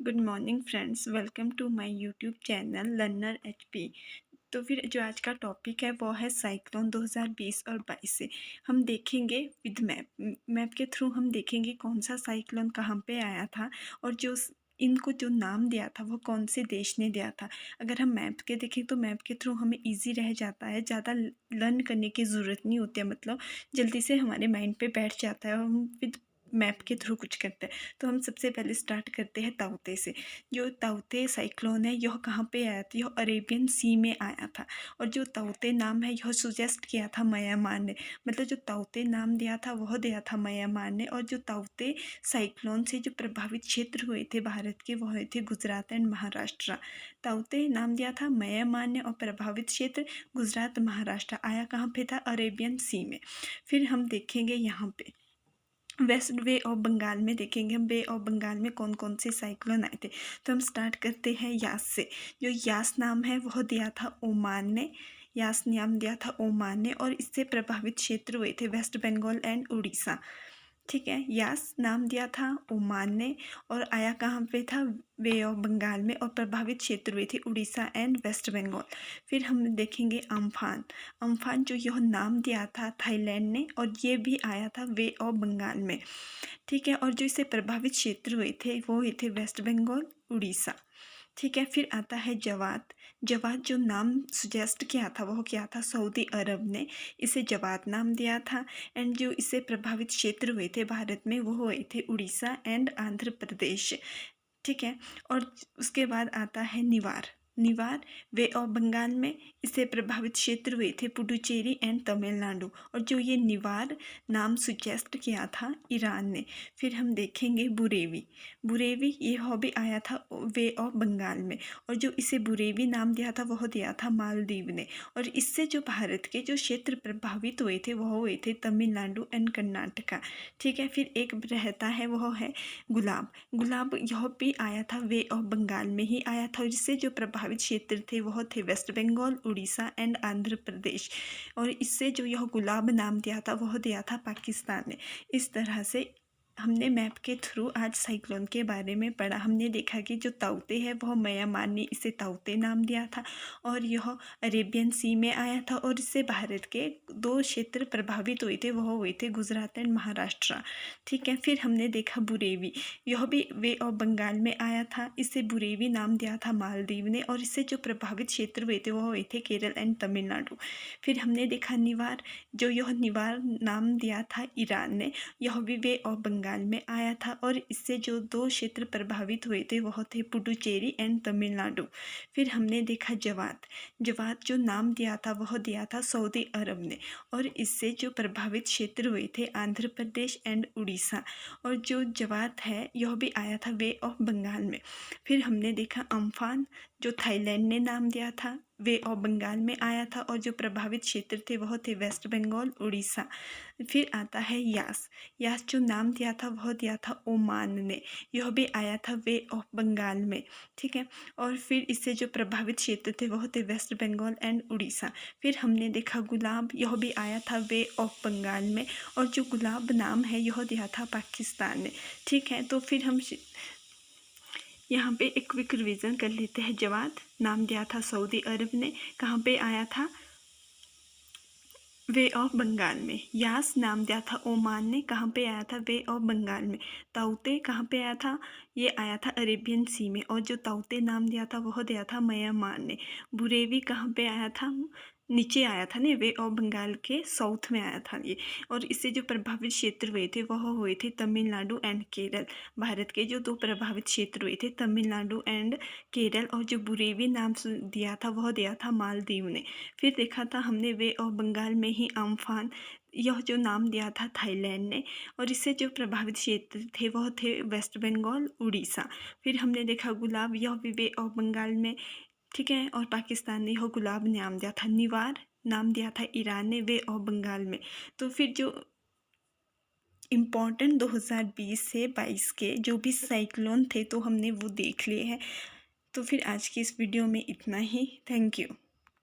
Good morning friends, welcome to my YouTube channel learner HP. तो फिर जो आज का टॉपिक है वो है साइक्लोन 2020 और 22 से हम देखेंगे विद मैप के थ्रू हम देखेंगे कौन सा साइक्लोन कहाँ पे आया था और इनको जो नाम दिया था वो कौन से देश ने दिया था। अगर हम मैप के देखें तो मैप के थ्रू हमें इजी रह जाता है, ज़्यादा लर्न करने की ज़रूरत नहीं होती है, मतलब जल्दी से हमारे माइंड पे बैठ जाता है और हम विद मैप के थ्रू कुछ करते हैं। तो हम सबसे पहले स्टार्ट करते हैं ताउते से। जो ताउते साइक्लोन है यह कहाँ पे आया था? यह अरेबियन सी में आया था। और जो ताउते नाम है यह सुजेस्ट किया था म्यांमार ने, मतलब जो ताउते नाम दिया था वह दिया था म्यांमार ने। और जो ताउते साइक्लोन से जो प्रभावित क्षेत्र हुए थे भारत के वह हुए थे गुजरात एंड महाराष्ट्र। ताउते नाम दिया था म्यांमार ने और प्रभावित क्षेत्र गुजरात महाराष्ट्र। आया कहाँ पे था? अरेबियन सी में। फिर हम देखेंगे यहाँ पे वेस्ट वे ऑफ बंगाल में देखेंगे हम बे ऑफ बंगाल में कौन कौन से साइक्लोन आए थे। तो हम स्टार्ट करते हैं यास से। जो यास नाम है वह दिया था ओमान ने, यास नाम दिया था ओमान ने और इससे प्रभावित क्षेत्र हुए थे वेस्ट बंगाल एंड उड़ीसा। ठीक है, यास नाम दिया था ओमान ने और आया कहाँ पे था? वे ऑफ बंगाल में और प्रभावित क्षेत्र हुए थे उड़ीसा एंड वेस्ट बंगाल। फिर हम देखेंगे अम्फान। अम्फान जो यह नाम दिया था थाईलैंड ने और ये भी आया था वे ऑफ बंगाल में। ठीक है, और जो इससे प्रभावित क्षेत्र हुए थे वो हुए थे वेस्ट बंगाल, उड़ीसा। ठीक है, फिर आता है जवात। जवात जो नाम सुजेस्ट किया था वह क्या था? सऊदी अरब ने इसे जवात नाम दिया था। एंड जो इससे प्रभावित क्षेत्र हुए थे भारत में वो हुए थे उड़ीसा एंड आंध्र प्रदेश। ठीक है, और उसके बाद आता है निवार। निवार वे ऑफ बंगाल में इससे प्रभावित क्षेत्र हुए थे पुडुचेरी एंड तमिलनाडु। और जो ये निवार नाम सुजेस्ट किया था ईरान ने। फिर हम देखेंगे बुरेवी। बुरेवी ये हॉबी आया था वे ऑफ बंगाल में और जो इसे बुरेवी नाम दिया था वह दिया था मालदीव ने। और इससे जो भारत के जो क्षेत्र प्रभावित हुए थे वह हुए थे तमिलनाडु एंड कर्नाटका। ठीक है, फिर एक रहता है वह है गुलाब। गुलाब यह भी आया था वे ऑफ बंगाल में ही आया था और इससे जो प्रभावित क्षेत्र थे वह थे वेस्ट बंगाल, उड़ीसा एंड आंध्र प्रदेश। और इससे जो यह गुलाब नाम दिया था वह दिया था पाकिस्तान ने। इस तरह से हमने मैप के थ्रू आज साइक्लोन के बारे में पढ़ा। हमने देखा कि जो ताउते है वह म्यांमार ने इसे ताउते नाम दिया था और यह अरेबियन सी में आया था और इससे भारत के दो क्षेत्र प्रभावित हुए थे, वह हुए थे गुजरात एंड महाराष्ट्र। ठीक है, फिर हमने देखा बुरेवी। यह भी वे ऑफ बंगाल में आया था, इसे बुरेवी नाम दिया था मालदीव ने और इससे जो प्रभावित क्षेत्र हुए थे वह हुए थे केरल एंड तमिलनाडु। फिर हमने देखा निवार। जो यह निवार नाम दिया था ईरान ने, यह भी वे ऑफ बंगाल में आया था और इससे जो दो क्षेत्र प्रभावित हुए थे वह थे पुडुचेरी एंड तमिलनाडु। फिर हमने देखा जवात। जवात जो नाम दिया था वह दिया था सऊदी अरब ने और इससे जो प्रभावित क्षेत्र हुए थे आंध्र प्रदेश एंड उड़ीसा। और जो जवात है यह भी आया था वे ऑफ बंगाल में। फिर हमने देखा अम्फान। जो थाईलैंड ने नाम दिया था वे ऑफ बंगाल में आया था और जो प्रभावित क्षेत्र थे वह थे वेस्ट बंगाल, उड़ीसा। फिर आता है यास। यास जो नाम दिया था वह दिया था ओमान ने, यह भी आया था वे ऑफ बंगाल में। ठीक है, और फिर इससे जो प्रभावित क्षेत्र थे वह थे वेस्ट बंगाल एंड उड़ीसा। फिर हमने देखा गुलाब। यह भी आया था वे ऑफ बंगाल में और जो गुलाब नाम है यह दिया था पाकिस्तान ने। ठीक है, तो फिर हम यहाँ पे एक क्विक रिवीजन कर लेते हैं। जवात नाम दिया था सऊदी अरब ने, कहाँ पे आया था? वे ऑफ बंगाल में। यास नाम दिया था ओमान ने, कहाँ पे आया था? वे ऑफ बंगाल में। ताउते कहाँ पे आया था? ये आया था अरेबियन सी में और जो ताउते नाम दिया था वह दिया था म्यांमार ने। बुरेवी कहाँ पे आया था? नीचे आया था ना, वे ऑफ बंगाल के साउथ में आया था ये। और इससे जो प्रभावित क्षेत्र हुए थे वह हुए थे तमिलनाडु एंड केरल। भारत के जो दो प्रभावित क्षेत्र हुए थे तमिलनाडु एंड केरल। और जो बुरेवी नाम दिया था वह दिया था मालदीव ने। फिर देखा था हमने वे ऑफ बंगाल में ही अम्फान। यह जो नाम दिया था थाईलैंड ने और इससे जो प्रभावित क्षेत्र थे वह थे वेस्ट बंगाल, उड़ीसा। फिर हमने देखा गुलाब। यह भी वे ऑफ बंगाल में। ठीक है, और पाकिस्तान ने यह गुलाब नाम दिया था। निवार नाम दिया था ईरान ने वे ऑफ बंगाल में। तो फिर जो इम्पॉर्टेंट 2020 से 22 के जो भी साइक्लोन थे तो हमने वो देख लिए हैं। तो फिर आज की इस वीडियो में इतना ही। Thank you.